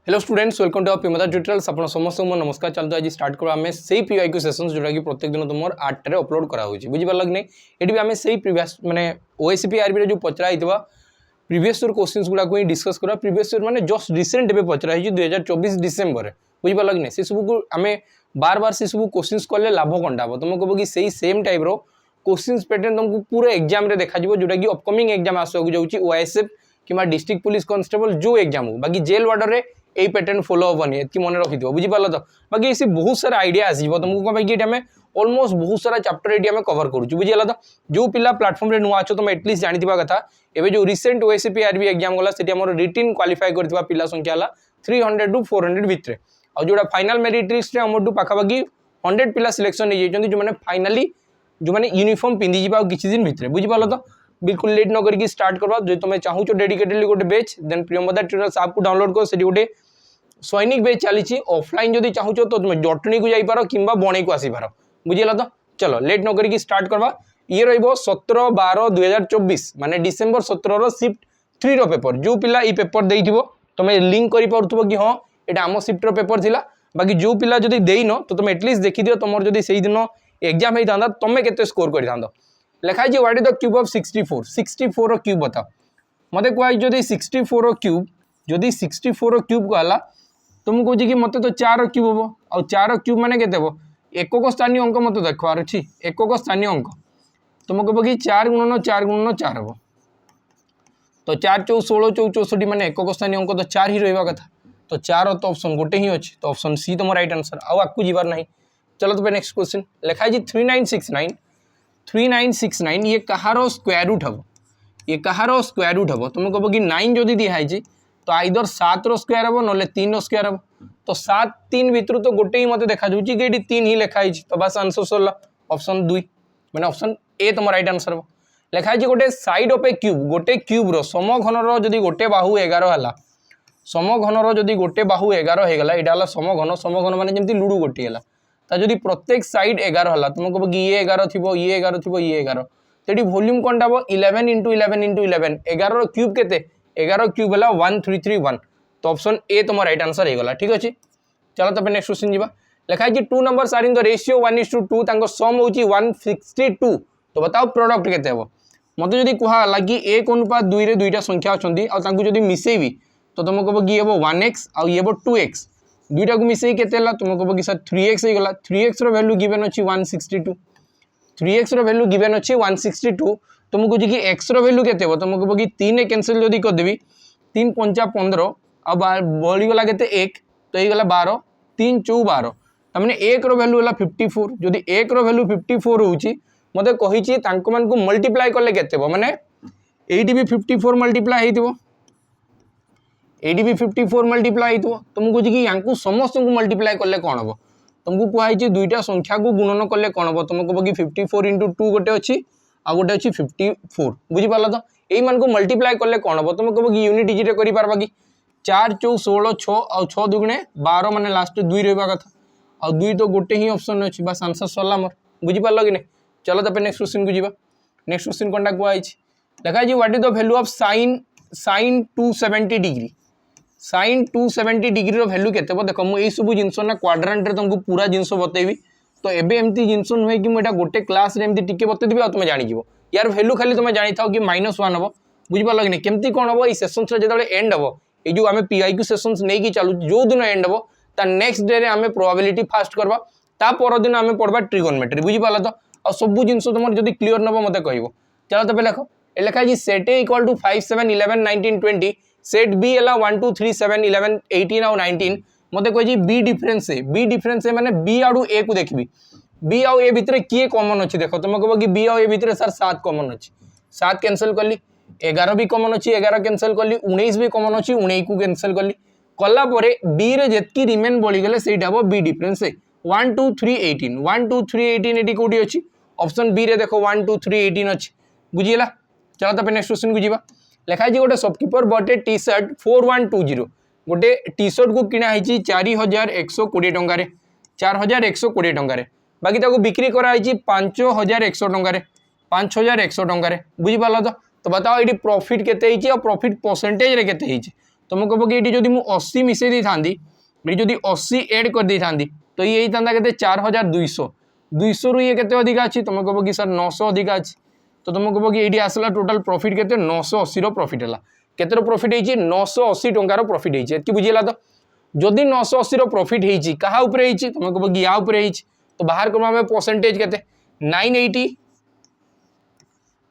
Hello students, welcome to our पिमदा tutorials. आपण समस्त को नमस्कार। चलतो आज स्टार्ट करबा हमें सेही पीवाईक्यू सेशंस जोटा कि प्रत्येक दिन तुम 8 रे अपलोड करा होची। बुझी पारल कि नहीं? एटी भी हमें सेही प्रीवियस माने ओएससीपी आरबी रे जो पचरा हितबा प्रीवियस ईयर क्वेश्चंस गुडा को डिस्कस करा। प्रीवियस ईयर माने जस्ट रिसेंट बे पचरा हिची 2024 डिसेंबर रे। बुझी पारल कि नहीं? से सब को हमें बार-बार से सब क्वेश्चंस करले लाभ कोनटा हो? तुम कहबो कि सेही सेम टाइप रो क्वेश्चंस पैटर्न तुमको पूरा एग्जाम रे देखा जिवो जोटा कि अपकमिंग एग्जाम आसो जाउची ओएसएफ किमा डिस्ट्रिक्ट पुलिस कांस्टेबल जो एग्जाम हो। बाकी जेल वार्डर रे यही पैटर्न फॉलो हेनी एति मन रखि दियो। बुझी पारल तो? बाकी इसी बहुत सारा आइडिया आसीबो तुमको को बाकी एटा में ऑलमोस्ट बहुत सारा चैप्टर एटी हम कवर करूछु। बुझी गेला तो? जो पिला प्लेटफॉर्म रे नुआ अछो तुम एटलीस्ट जानिथिबा कथा एबे जो रिसेंट ओएससीपी आरबी एग्जाम गला सेटी हमर रिटन क्वालिफाई करथिबा पिला संख्या हला 300 टू 400 भितरे। आ जोडा फाइनल मेरिट लिस्ट रे हमर टू पाखा बाकी 100 पिला सिलेक्शन नै जेचंदी जो माने फाइनली जो माने यूनिफॉर्म पिंदी जिबा किछि दिन भितरे। बुझी पारल तो? बिल्कुल लेट न करके स्टार्ट करबा। जो तुम चाहू डेडिकेटेडली गोटे batch then Priyamvada tutorials app को डाउनलोड कर सेटी गोटे सैनिक बैच चली ऑफलाइन जदि चाहूँ तो तुम जटनी को जापार कि बणई को आसीपार। बुझीगला तो? चलो लेट न करके स्टार्ट करवा। ये रहिबो 17/12/2024 माने डिसेंबर 17 रो शिफ्ट 3 रो पेपर। जो पिला ई पेपर देइथिबो तुम लिंक करि पारुथबो कि हां एटा आम शिफ्ट रो पेपर थिला। बाकी जो पिला जदि देइनो तो तुम एटलीस्ट देखि दियो तुमर जदि सेही दिन एग्जाम हेइ थांदा तुम केते स्कोर करि थांदो। लिखा जे what is the cube of 64 64 रो क्यूब बता मते कोइ जदि 64 रो क्यूब जदि 64 रो क्यूब कहला तुम कह कि मत तो 4 क्यूब हम आ 4 क्यूब माने केते हो एकक स्थानीय अंक मत देखार अच्छी एकक स्थानीय अंक तुम कह कि 4 × 4 × 4 हम तो 4 × 4 = 16 64 माने एकक स्थानीय अंक तो 4 ही रहा कथा। तो 4 तो ऑप्शन गोटे ही अच्छे तो ऑप्शन सी तुम राइट आंसर आगे जीवार नहीं। चलो तो नेक्स्ट क्वेश्चन लिखा है 3969 ये कहार स्क्वायर रूट हम ये कहार स्क्वायर रूट हम तुम कह कि 9 जदि दिखाई तो आइदर 7 रो स्क्वायर हम ना 3 रो स्क्वायर हम तो 7 3 भितर तो गोटे ही मत देखा कि 3 ही लिखाई तो बस आंसर सरला ऑप्शन 2 मैंने ऑप्शन ए तुम राइट आंसर हम लिखाई गोटे साइड ऑफ ए क्यूब गोटे क्यूब रो समघन रो जदि गोटे बाहु 11 है समघन रो जदि गोटे बाहु 11 हो गला एटा समघन समघन माने जेमती लुडु गोटे है ता जदि प्रत्येक साइड 11 है तुम कह कि ये 11 थी ये 11 थी ये 11 तो वॉल्यूम कौन हम 11 × 11 × 11 11 रो क्यूब केते 11 क्यूब है 1331 तो ऑप्शन ए तुम राइट आंसर हो गला। ठीक अच्छे चलो तो नेक्स्ट क्वेश्चन जीवा लिखा है 2 numbers are in the ratio 1:2 तांको सम होची 162 तो बताओ प्रोडक्ट केते हो मते जदी कहला कि 1:2 रे दुईटा संख्या अछंती आ तांको जदी मिसेबी तो तुम कहबो कि हेबो 1x आ हेबो 2x दुईटा को मिसेई केते हला तुम कहबो कि सर 3x हो गला 3x रो वैल्यू गिवन अछि 162 3x रो वैल्यू गिवन अछि 162 तुम कह कि x रो वैल्यू केते हो तुम कहबो कि 3 कैंसिल जदी कर देबी 3 × 5 = 15 अब बढ़ी गला केते 1 तो ये गला 12 3 × 4 12 तमने 1 रो वैल्यू हला 54 जदी 1 रो वैल्यू 54 होउची मते कहि छि तांको मान को मल्टीप्लाई करले केते हो माने 8 भी 54 मल्टीप्लाई हेतिबो 8 भी 54 मल्टीप्लाई हेतिबो तुम कह कि यांकु समस्त को मल्टीप्लाई करले कोन हो तुमको कहै छि दुईटा संख्या को गुणन करले कोन हो तुम कहबो कि 54 × 2 गोटे अछि आ गोटे अछि 54 बुझी पाला तो एई मान को मल्टीप्लाई करले कोन हो तुम कहबो कि यूनिट इजी रे करि पारबा कि 4 × 4 16 6 और 6 दुगुणे 12 माने लास्ट 2 रहबा कथा और 2 तो गोटे ही ऑप्शन अछि बस आंसर सरला मोर बुझी पारलो कि नहीं। चलो तो नेक्स्ट क्वेश्चन को जीवा नेक्स्ट क्वेश्चन कोनटा को आइछि लिखा है what is the value of sin 270 degree sin 270 degree रो वैल्यू केते देखो मु एई सब जिंस ना क्वाड्रेंट रे तुमको पूरा जिंस बतेबी तो एबे एमती जिंस नुहे कि मुटा गोटे क्लास रे एमती टिके बते देबी आ तुम जानि जीवो यार वैल्यू खाली तुम जानि थाओ कि -1 हबो बुझी पारलो कि नहीं केमती कोन हबो ई सेशंस रे जेतले एंड हबो ये जो आम पीआईक्यू सेशंस नहीं कि चलू जो दिन एंड हम ता नेक्स्ट डे रे आम प्रोबेबिलिटी फास्ट करबा ता पर दिन आम पढ़वा ट्रिगोनोमेट्री बुझी पाला तो आ सब जिंस तुम जब क्लीयर नब मत कहब। चलो तो लिख लिखा है set A equal to 5 7 11 19 20 set B है 1 2 3 7 11 18 और 19 मत कही बी डिफरेंस माने बी आड़ू ए को देखी बी आउ ए भितर किए कॉमन अच्छी देख तुम कह कि बी आउ ए भितर सर 7 कॉमन अच्छी 7 कैंसिल कली 11 भी कॉमन अच्छी 11 कैंसिल कली 19 भी कॉमन अच्छी 19 को कैंसिल कली कला परे बी रे जेतकी रिमेन बढ़ी गले सेटा हो बी डिफरेंस 1 2 3 18 1 2 3 18 एटी कोडी अछि ऑप्शन बी रे देखो 1 2 3 18 अछि बुझिला। चलो तो नेक्स्ट क्वेश्चन को जीवा लिखा है गोटे शॉपकीपर बटे टी शर्ट 4120 गोटे टी शर्ट को किना है 4120 टंका 4120 टंका बाकी ताको बिक्री करा है 5100 टंका 5100 टंका बुझी पाल तो बताओ ये प्रॉफिट केते और प्रॉफिट परसेंटेज रे केते तुम कह कि ये मुझे 80 मिसई दी था ये 80 एड कर दी था तो ये होता के 4200 200 रु ये केते अधिका अच्छी तुम कह कि सर 900 अधिका अच्छी तो तुम कह कि ये आसला टोटाल प्रॉफिट के 980 प्रॉफिट है केतर प्रॉफिट है 980 टंकार प्रॉफिट है बुझीला तो जदि 980 प्रॉफिट है क्या तुम कह कि या तो बाहर करूँ आम परसेंटेज के 980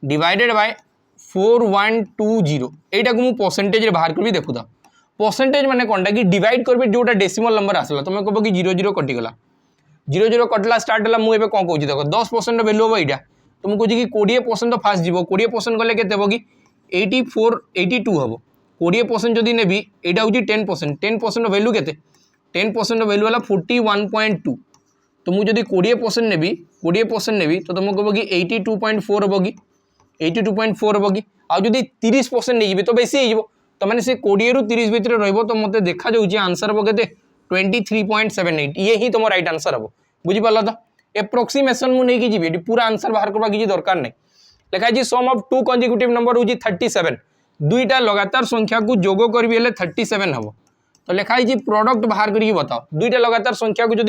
डिवाइडेड बाय 4120 एटा को मुझे परसेंटेज बाहर कर देखु था परसेंटेज माने कौनटा कि डिवाइड करबे जोटा डेसिमल नंबर आसला तुम कह कि 00 कटिगला 00 कटला स्टार्ट है मुझे कौन कहूँ देख 10% वैल्यू हम यहाँ तुम कह कि 20% तो फास्ट जीव 20% गले के कि 84 82 हम 20% जदि नेबी यहाँ हूँ 10% 10% वैल्यू के 10% वैल्यू है 41.2 तो मुझे 20% नेबी 20% नेबी तो तुम कह कि 82.4 हम कि 82.4 हम कि आदि 30% नहीं तो बेसी हो तो मैंने से 20 रु 30 भितर तो मत देखा जाऊँगी आंसर हम के 23.78 ये ही तुम राइट आंसर हम बुझीपाल तो एप्रोक्सीमेसन मुझे नहीं जी पूरा आंसर बाहर करवा किसी दरकार नहीं लिखाई सम ऑफ 2 कंजिक्यूटिव नंबर हूँ 37 दुईटा लगातार संख्या को जोग करी 37 हम तो लिखाई प्रोडक्ट बाहर करके बताओ दुईटा लगातार संख्या को जब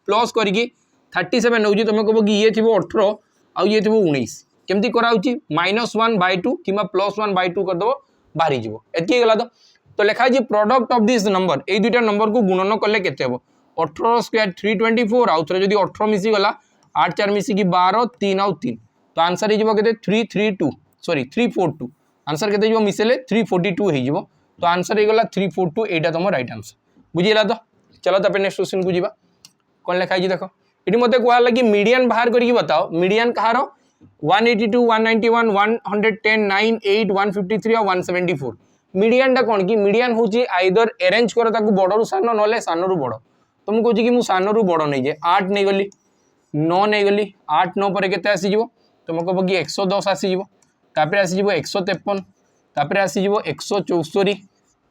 प्लस करके 37 हूँ तुम कह कि ये थी 18 आउ ये थी 19 केमती कराऊँ -1/2 कि +1/2 करदेव बाहरी जीव एति गला तो लिखाई प्रोडक्ट ऑफ दिस नंबर ये दुईटा नंबर को गुणन कले केते हम 18 स्क्वायर 324 आउ थे जब 18 मिसीगला 8 4 मिसिकी 12 3 आउ 3 तो आंसर हो 332 सॉरी 342 आंसर के मिसेले 342 हो तो आंसर हो गला 342 एटा तुम राइट आंसर बुझीला तो चलो तो नेक्स्ट क्वेश्चन को जी कौन लिखाई देख ये मत कहला कि मीडियन बाहर करके बताओ मीडियन कहार 182 191 110 98 153 और 174 मीडियन टा कौन कि मीडियन हूँ आइदर अरेंज कर बड़ रु सान ना सान रु बड़ तो मुझे कहे कि मुझे सान रु बड़ नहीं जाए 8 नहीं गली 9 नहीं गली 8 9 पर के आसीज तुम कह कि 110 आसीज तापर आसीज 153 तापर आसीज 174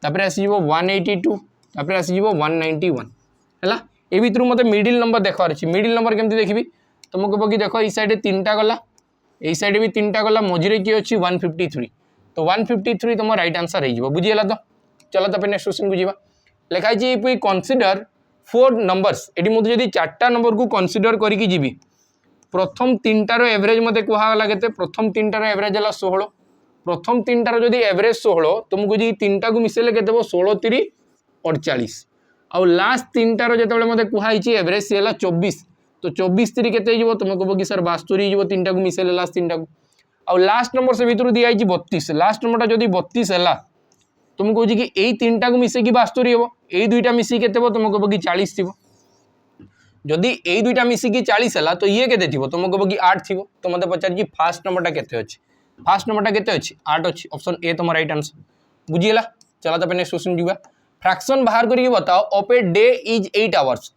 तापर आसीज 182 तापर आसीज 191 है ये भितर मत मिडिल नंबर देखार अच्छी मिडिल नंबर केमती देखी तुम कह कि देख ये सैड 3टा गला ये सैड भी 3टा गला मझे किए अच्छी 153 तो 153 तुम राइट आंसर हो बुझीगला तो चलो तो नेक्स्ट क्वेश्चन को जीवा लिखाई कनसीडर 4 नंबर्स ये मुझे जब 4टा नंबर को कनसीडर करके जीवी प्रथम 3टार एवरेज मत कहला के प्रथम 3टार एवरेज है 16 प्रथम 3टार जब एवरेज 16 तुमको जी 3टा को मिसेले के 16 3 48 आउ लास्ट 3टार जो मत कहुई एवरेज सी है 24 तो 24 3 के तुम कह कि सर 72 हो 3टा को मिसेले लास्ट 3टा को आउ लास्ट नंबर से भितर दिखाई 32 लास्ट नंबरटा जब 32 है तुम कह कि यही 3टा को मिसेकी 72 हम यही दुईटा मिसिक के तुम कह कि 40 थी जदि यही दुईटा मिसिकी 40 है तो ये के तुम कह कि 8 थी तो मत पचार फास्ट नंबरटा के फास्ट नंबरटा के 8 अच्छी ऑप्शन ए तुम राइट आंसर बुझीगला चलो तो नेक्स्ट क्वेश्चन जीवा फ्रैक्शन बाहर करके बताओ of a day is 8 hours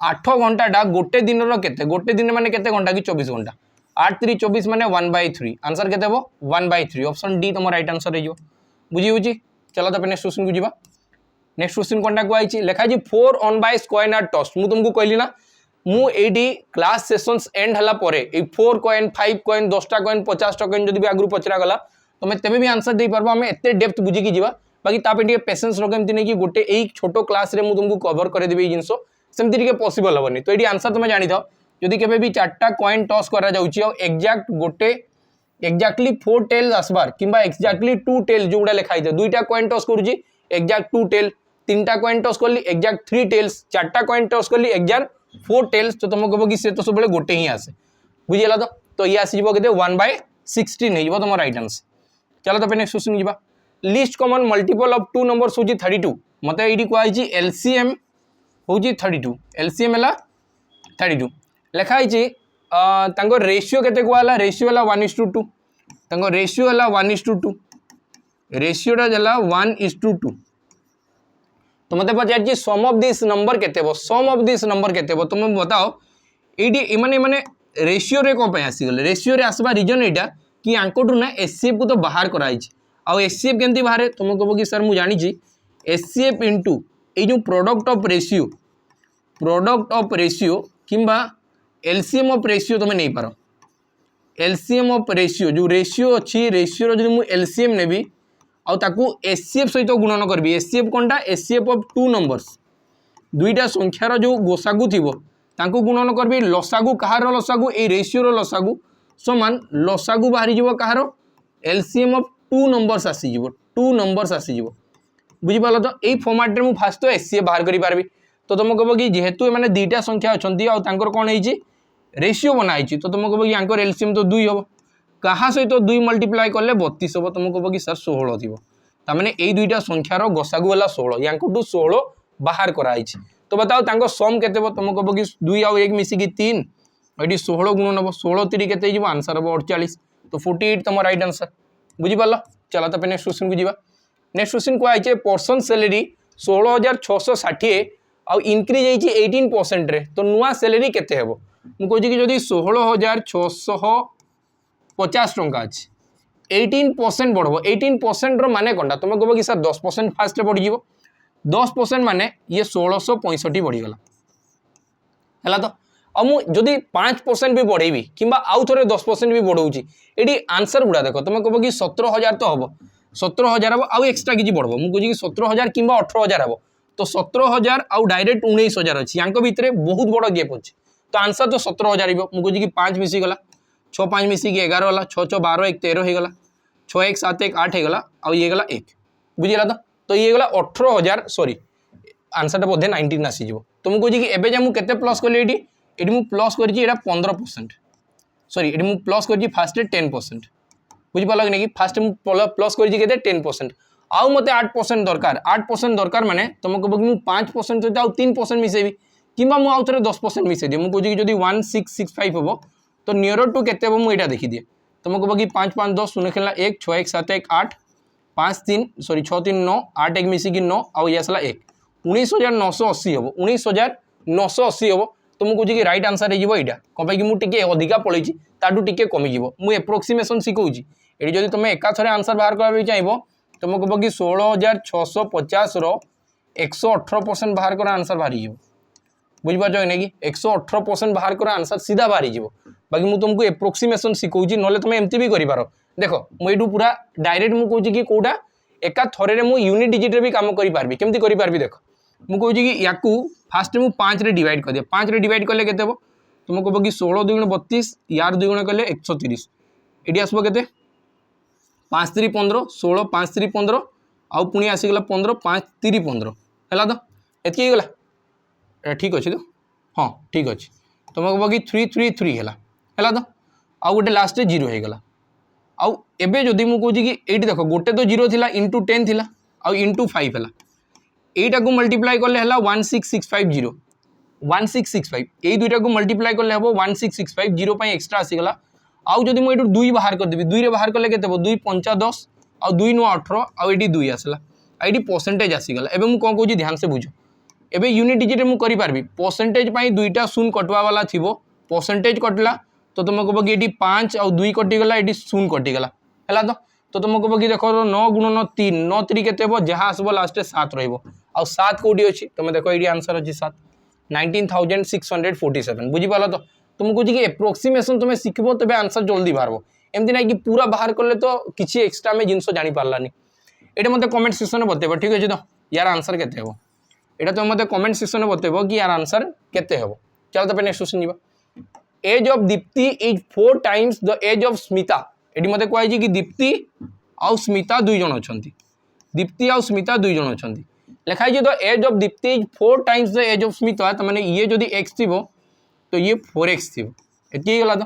8 घंटा गोटे दिन गोटे दिन माने केते घंटा कि 24 घंटा 8 3 24 माने 1/3 आंसर के 1/3 ऑप्शन डी तुम राइट आंसर हो बुझी हो चलो तो नेक्स्ट क्वेश्चन को जीवा नेक्स्ट क्वेश्चन कौन कहुई लिखाई 4 unbiased coin are tossed मुझे तुमको कहली ना मुझे क्लास सेशंस एंड हला परे 4 कॉइन 5 कॉइन 10टा कॉइन 50टा कॉइन जब भी आगु पचरा गला तो मैं तेज भी आंसर दे पार्बो आम एत डेप्थ बुझिकी जीवा बाकी तापर पेसेंस रख एमती नहीं कि गोटे यही छोट क्लास रे तुमको कवर करदेवी जिनस सेमती पॉसिबल हेनी तो ये आंसर तुम जानी था जदि केबे भी 4टा कॉइन टॉस करा जाउची एक्जाक्ट गोटे एक्जाक्टली 4 टेल्स आसबार किंबा एक्जाक्टली 2 टेल जो गुड़ा लिखाई था 2टा कॉइन टॉस करुँची एक्जाक्ट 2 टेल 3टा कॉइन टॉस कली एक्जाक्ट 3 टेल्स 4टा कॉइन टॉस कली एक्जाक्ट 4 टेल्स तो तुम कह कि सी तो सब गोटे ही आसे बुझीगला तो ये आसीज के 1/16 हो तुम राइट आंसर चलो तो नेक्स्ट क्वेश्चन जीवा list common multiple of 2 numbers हूँ 32 मत ये कहुई एलसीएम हूँ 32 एलसीएम है 32 लिखाई रेशियो के रेशियो है 1:2 रेशियो है 1:2 रेशियोटा है 1:2 तो मत पचार सम ऑफ दिस नंबर के सम ऑफ दिस नंबर के तुम बताओ ये माने रेशियो रे कौन आसीगले रेशियो रे आसवा रिजन यहाँ कि आंकटू ना एचसीएफ को तो बाहर कराई आउ एचसीएफ केमती बाहर तुम कह कि सर मुझे जानी एचसीएफ इंटू ये जो प्रोडक्ट ऑफ रेशियो किंबा एलसीएम ऑफ रेशियो तुम नहीं पार एलसीएम ऑफ रेशियो जो रेशियो अच्छी रेशियो जो मुझे एलसीएम नेबी आउ एचसीएफ सहित गुणन करबी एचसीएफ कोनटा एचसीएफ ऑफ टू नंबर्स दुईटा संख्यार जो गोसागु थी तांको गुणन करबी लसागु कहार लसागु ए रेशियो लसागु समान लसागु बाहरी जीव कहार एलसीएम ऑफ टू नंबर्स आसीज बुझी पाल तो यही फॉर्मेट में फास्ट तो एचसीएफ बाहर करि पारबी तो तुम कह कि जेहेतु मैंने दुईटा संख्या अच्छा कौन है रेशियो बनाई तो तुम कह कि यांकर एलसीएम तो 2 हम क्या सहित 2 मल्टीप्लाई कले 32 हम तुम कह कि सर 16 थी ताने यही दुईटा संख्यार गोसागु है 16 या 16 बाहर कराई तो बताओ सम के तुम कह कि 2 आउ 1 मिसिकी 3 ये 16 गुणन हम 16 3 के आंसर हम 48 तो 48 तुम राइट आंसर बुझीपार चलो तो नेक्स्ट क्वेश्चन को जावा नेक्स्ट क्वेश्चन कहुए पर्सन सैलरी 16,660 आउ इंक्रीज होती 18% रे तो नुआ सैलरी केते हेबो मुझे कि जदि 16,650 टंका अच्छे 18% बढ़ो 18% रो माने कंटा तुम कह कि सर 10% फास्ट बढ़ जीवो 10% माने ये 1665 बढ़ीगला है तो मुझे 5% भी बढ़ेबी कि आउ थे 10% भी बढ़ाऊँगी ये आंसर गुड़ा देख तुम कह कि 17,000 तो हम 17,000 हम आउ एक्सट्रा किसी बढ़ो मुझे कि 17,000 कि 18,000 हम तो 17,000 आउ डायरेक्ट 19,000 अच्छी यहाँ भितर बहुत बड़ गैप अच्छे तो आंसर तो 17,000 मुझे कि 5 मिसीगला 6 5 मिसिकी 11 गला 6 6 12 1 13 होगला 6 1 7 1 8 होगला आउ ये गला 1 बुझीला तो ये गला 18,000 सॉरी आंसर बोधे 19 आसीज तो मुझे कि एबे मुझे केते प्लस कली ये मुझे प्लस कर 15% सॉरी ये मुझे प्लस कर फास्ट 10% बुझीपाल कि नहीं फास्ट मुझे प्लस कर 10% आउ मत 8% दरकार 8% दरकार माने तुम कह कि 5% सहित आउ 3% मिसेबी कि आउ थे 10% मिसे दिए मुझे कि 1665 हम तो नियर टू के मुझे देखीदिए तुम कह कि 5 5 10 शून्य खेलना 1 6 1 7 1 8 5 3 सॉरी 6 3 9 8 1 मिसिकी 9 आउ ये आसला 1 19,980 हम 19,980 हम तो मुझे कि राइट आंसर हो यहाँ कौन मुझे अधिका पलि ताठू टे कमिज मुझे एप्रोक्सीमेसन शिखौची ये जब तुम एकाथरे आंसर बाहर करा चाहिए तुम कह कि 16,650 118% बाहर कर आंसर बाहरी बुझीपार कि नहीं 118% बाहर कर आंसर सीधा बाहरी बाकी मुझे तुमको एप्रोक्सीमेसन शिखौची ना तुम एमती भी कर देख मुझे पूरा डायरेक्ट मुझे कि कौटा एका थरे मुझे यूनिट डिजिट भी कम करें केमती करें देख मुझे कि या फास्ट मुझे 5 रे डिवाइड कर दिया 5 रे डिवाइड कले के तुम कह कि 16 2 गुण 32 यार 2 गुण कले 130 ये आसब के 5 3 15 16 5 3 15 आउ पुणी आसीगला 15 5 3 15 है तो ये गला ठीक अच्छे तो हाँ ठीक अच्छे तुम कह कि 3 3 3 है तो आउ गोटे लास्ट 0 हो गला आउ एबे जदि मु कहूँ कि ये देख गोटे तो 0 थिला इंटू 10 थिला आउ इंटू 5 है यहीटा को मल्टीप्लाई कले 1665 1665 यही दुईटा को मल्टीप्लाई कले हम 1665 0 एक्सट्रा आसीगला आउ जदि मुझे 2 बाहर करदेवी 2 रे बाहर कले के 2 5 10 आउ 2 9 18 आउ ये 2 आसला ये परसेंटेज आसीगला एबे मु कौन कहूँ ध्यान से बुझ एबे यूनिट डिजिट मुझे करि परसेंटेज दुईटा शून्य कटवा वाला थी परसेंटेज कटला तो तुम कह कि ये 5 आउ 2 कटिगला ये शून्य कटिगला है तो तुम कह कि देख 9 गुणन 3 9 3 के जहाँ आसब लास्ट 7 रहा 7 कौटी अच्छी तुम देख ये आंसर अच्छी 7 19,647 बुझीपाल तो तुम कह कि एप्रोक्सीमेसन तुम शिखब तेज आंसर जल्दी बाहर एमती ना कि पूरा बाहर कले तो किसी एक्सट्रा में जिन जानी पारानी ये मत कमेंट सेक्शन में बतेब ठीक अच्छे तो यार आंसर केते हो यहाँ तुम मत कमेंट सेक्शन में बतेब कि यार आंसर केते हो चलो तो नेक्स्ट क्वेश्चन जीवा age of Deepti is 4 times the age of Smita ये मत कहुई कि दीप्ति आउ स्मिता 2 जन अच्छा दीप्ति आउ स्मिता 2 जन अच्छा लिखाई the age of Deepti is 4 times the age of Smita तो मैंने ये जदि एक्स थी तो ये 4x थी ये गला तो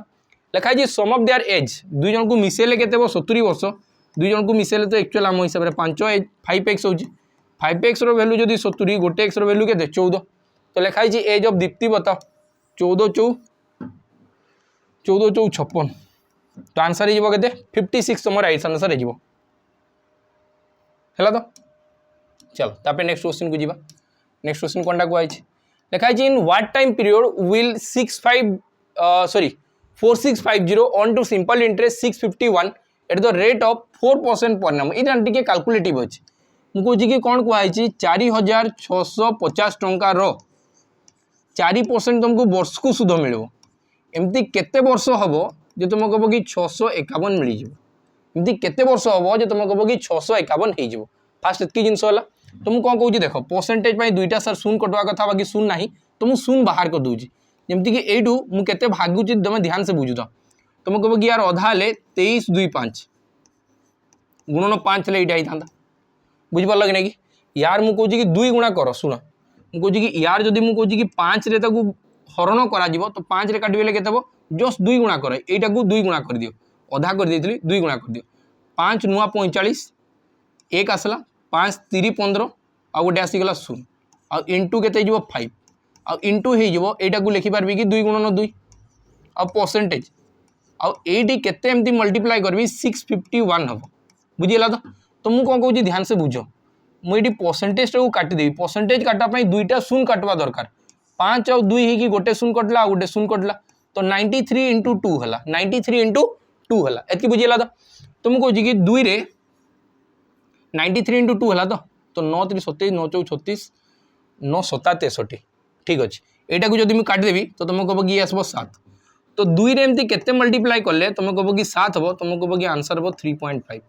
लिखाई सम ऑफ देयर एज 2 जन को मिसेले के 70 वर्ष 2 जन को मिसेले तो एक्चुअल आम हिसाब से 5x हो 5x वैल्यू जदि 70 गोटे एक्स वैल्यू के 14 तो लिखाई एज ऑफ दीप्ति बताओ 14 4 56 तो आंसर हो 56 तुम राइट आंसर हो तो चलो तापर नेक्स्ट क्वेश्चन को जीवा नेक्स्ट क्वेश्चन कौन कहुई लिखाई in what time period will 4650 amount to simple interest 651 at the rate of 4% per annum ये टे कैलकुलेटिव अच्छे मुझे कि कौन कहुई 4,650 टंकार 4% तुमको वर्ष को सुध मिल एमती केते वर्ष हम जो तुम कह कि 651 मिल एमती केते वर्ष हम जो तुम कह कि 651 हो फास्ट एतकी जिनस है तो मुझे कौन कहूँ देख परसेंटेज दुईटा सर शून कटवा कथा बाकी शून ना तो मुझे शून बाहर कर दूसरी जमीक यू मुझे भागुची तुम ध्यान से बुझुत तुम कह कि यार अधा हेले 23 2 5 गुणन 5 हेल्ले यहाँ होता बुझिपार कि नहीं कि यार मुझे कहूँ कि 2 गुणा कर शुण मुझे कि यार जदि मुझे कहूँ कि 5 रे ताकू हरण करा तो 5 रे काटिले केते हबो जस्ट 2 गुणा कर एटा को 2 गुणा कर दियो अधा कर देइतली 2 गुणा कर दियो 5 नुआ 45 एक आसला 5 3 15 आ गोटे आसीगला 0 आ इंटू केते हो 5 आ इंटू हो एटा को लिखि पारबी कि 2 गुणन 2 आ परसेंटेज आ एटी केते एमती मल्टीप्लाई करबी 651 हम बुझीला तो मुझे कौन कहूँ ध्यान से बुझ मुझे परसेंटेज को काटिदेवी परसेंटेज काटापी दुईटा शून काटवा दरकार 5 और 2 ही गोटे शून कटला गोटे शून कटला तो 93 इंटू 2 है 93 इंटू 2 है एतकी बुझीला तो मुझे कहूँ कि 2 रे 93 इंटू 2 है तो 9 3 27 9 4 36 9 7 63 ठीक अच्छे यहाँ को जब मुझे काटिदेवी तो तुम कह कि आसब 7 तो 2 रे एमती केते मल्टीप्लाई कले तुम कह कि 7 हम तुम कह कि आंसर हम 3.5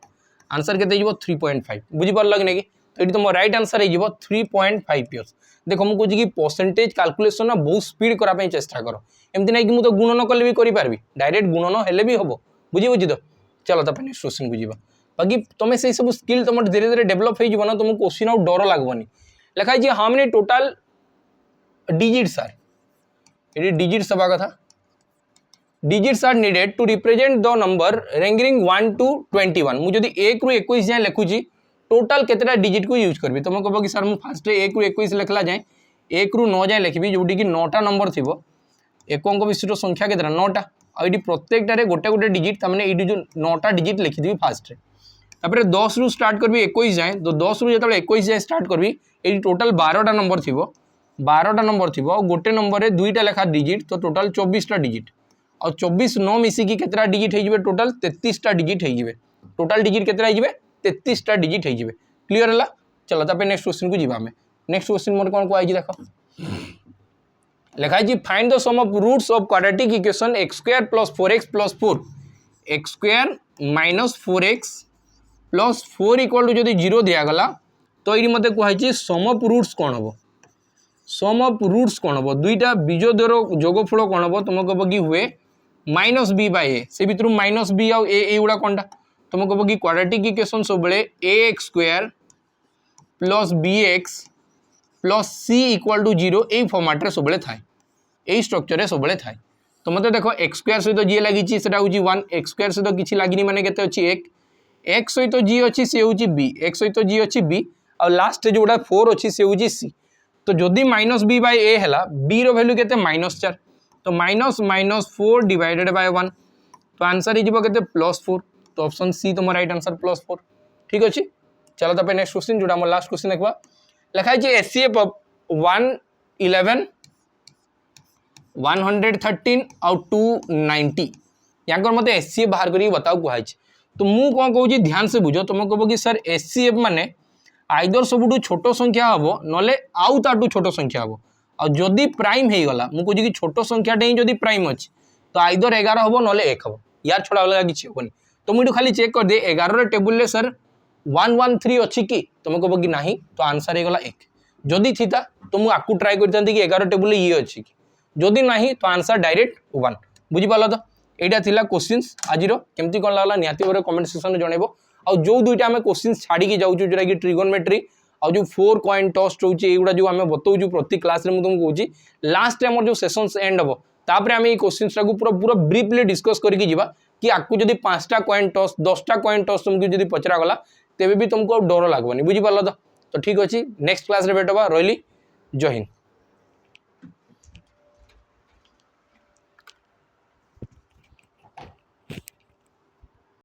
आंसर केते 3.5 बुझीपार कि नहीं तो ये तुम राइट आंसर हो 3.5 इयर्स देख मुझे कहूँ कि परसेंटेज कैलकुलेशन ना बहुत स्पीड कराई चेष्टा कर एमती नहीं कि मुझे गुणन कले भी करें डायरेक्ट गुणन हेले भी हम बुझी तो चलो तापर नेक्स्ट क्वेश्चन को जीवा बाकी तुम से सब स्किल तुम धीरे धीरे डेभलप हो ना तुमको क्वेश्चन आउ डर लगभग लिखाई how many total digits are ये डिजिट्स हवा कथा digits are needed to represent the number ranging 1 to 21 मुझे जब 1 रू 21 जाए लिखुची टोटाल केतेटा डिजिट को यूज करबी तुम कह कि सर मुझे फास्ट 1 रू 21 लिखला जाए 1 रू 9 जाए लिखी जोटी कि 9टा नंबर थी एक अंक विशिष्ट संख्या केतेटा 9टा और ये प्रत्येकटारे गोटे गोटे डिजिट तमाने ये जो 9टा डिजिट लिखिदेवी फास्ट तापर 10 रू स्टार्ट करबी 21 जाए तो 10 रू जो 21 जाए स्टार्ट करबी ये टोटाल 12टा नंबर थी 12टा नंबर थी गोटे नंबर में 2टा लेखा डिजिट तो टोटाल 24टा डिजिट और 24 9 मिसिकी केतेटा डिजिट हो टोटाल 33टा डिजिट हो टोटाल डिजिट केतेटा हो 33टा डिजिट हो क्लीयर है चलो तापर नेक्स्ट क्वेश्चन को जीवा नेक्स्ट क्वेश्चन मोर कौन कहूँ देख लिखाई find the sum of roots of quadratic equation x square plus 4x plus 4 x square minus 4x plus 4 equal to जब 0 दिगला तो ये मत कहुई सम ऑफ रूट्स कौन हम सम ऑफ रूट्स कौन हम दुईटा बीजोद्वर जोगफल कौन हम तुम कह कि हुए माइनस बी बाय ए से भितर माइनस बी आउ ए गुड़ा कौनटा तुम कह कि क्वाड्रेटिक इक्वेशन सब A X square plus B X plus C equal to 0 यही फर्माट सब थाए यही स्ट्रक्चर सब थाए तो मत देख एक्स स्क्वायर सहित जी लगी सेटा हूँ 1 एक्स स्क्वायर सहित किसी लगी माने केते अच्छी एक एक्स सहित जी अच्छी सी हूँ बी एक्स सहित जी अच्छी बी और लास्ट जोड़ा 4 अच्छी सी हूँ सी तो जदि माइनस बी बाय ए है बी रो केते -4 तो माइनस -4 डिवाइडेड बाय 1 तो आंसर हो +4 तो ऑप्शन सी तुम राइट आंसर +4 ठीक अच्छे चलो तापर नेक्स्ट क्वेश्चन जोड़ा मोर लास्ट क्वेश्चन देखा लिखाई एचसीएफ ऑफ 111 113 और 290 यहाँ मत एचसीएफ बाहर करके बताओ कहुई तो मुझे कौन कहूँ ध्यान से बुझ तुम कह कि सर एचसीएफ माने आइदर सबुठू छोट संख्या हम ना आउ ताठू छोट संख्या हम और जदि प्राइम हो गला मुझे कहूँ कि छोट संख्याटे ही जदि प्राइम अच्छी तो आइदर 11 हम ना 1 हम यार छड़ा अलग किसी हेनी तो मुझे खाली चेक कर दिए 11 टेबुल सर 113 अच्छी कि तुम कह कि ना तो आंसर हो गला 1 जदि थी तो मुझे आपको ट्राए करता कि 11 टेबुल ये अच्छी कि जदि ना तो आंसर डायरेक्ट 1 बुझीपाल तो यहाँ था क्वेश्चंस आज केमती कौन लगला निहाती भाव कमेंट सेक्शन में जनइब और जो दुईटा आम क्वेश्चन छाड़ी जाऊँ जोटा कि ट्रिगोनमेट्री और जो 4 कॉइन टॉस रोचे युवा जो आम बताऊँ प्रति क्लास में तुमको कहूँ लास्ट आम जो सेसन्स एंड हम तापर आम ये क्वेश्चन पूरा पूरा ब्रीफली डिस्कस करके जीवा कि आपको जब 5टा कॉइन टॉस 10टा कॉइन टॉस तुमको जब पचरागला तेबे भी तुमको डर लगभग बुझीपाल तो ठीक अच्छे नेक्स्ट क्लास रे भेटवा रही जय हिंद।